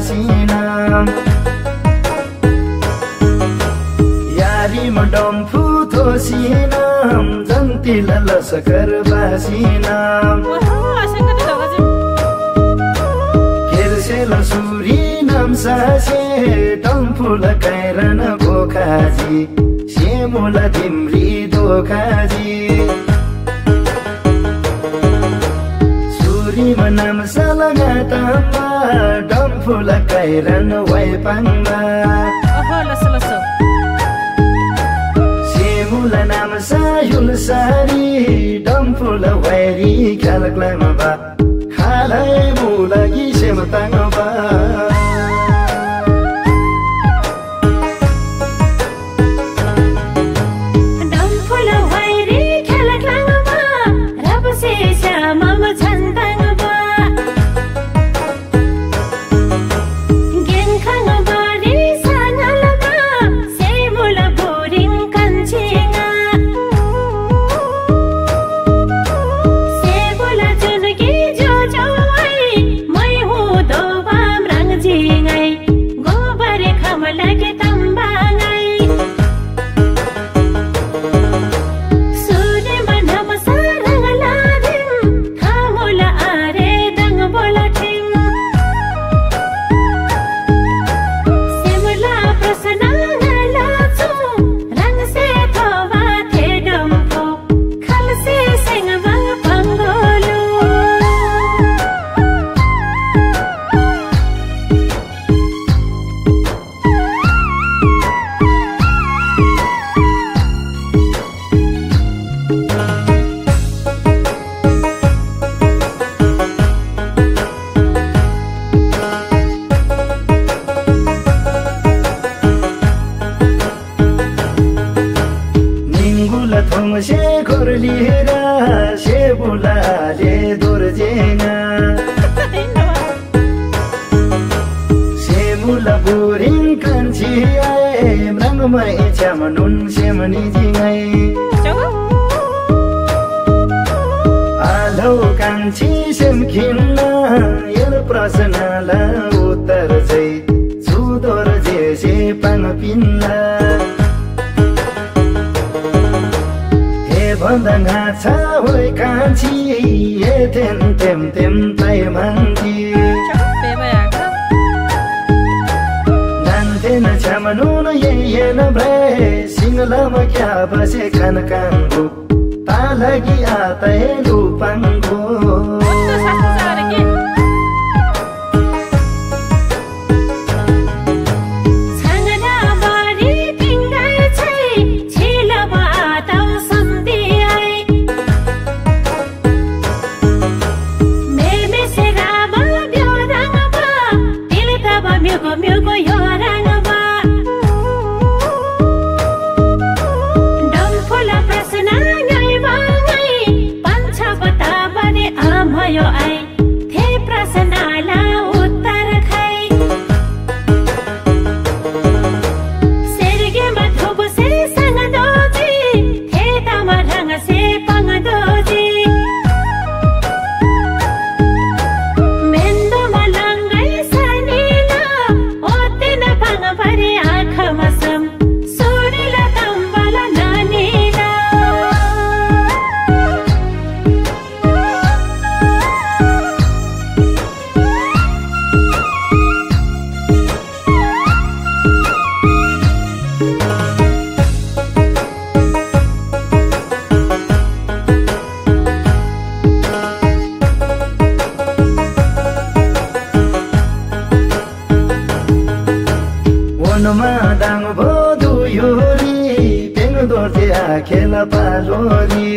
बासिना यारी म डम्फु थोसिना जन्तिल लसकर बासिना केर्सेल सुरी नाम सासे डम्फुल काइरन बोखाजी सेमुल तिम्री दोखाजी सुरीमा नाम सलगाटामा डम्फुल काइरन वाइपाङमा सेमुल नाम सायुल सारी डम्फुल वाइरी ख्यालक्लामा बा खालै मुलगी सेमताङमा से खोरलिएर सेबुलाले दोर्जेना सेमुला बुरिङ कान्छी आए रङमै छ्यामनुन सेमनी जिङै आलौ कान्छी सेमखिन्न यर प्रश्नला उत्तर चाहिँ सुदोर जेसे पाङ पिन्ला भन्दा छ होइ कान्छी ए तेम तेम तेम ताइ मान्छी नान्थेन छ्यामनु न येन भ्रे सिंगलामा क्या बसे खान काङ्गो तालगी आतै लुपाङ्गो दाङ भोदु योरी पेङ दोर्थे आखेला पालोरी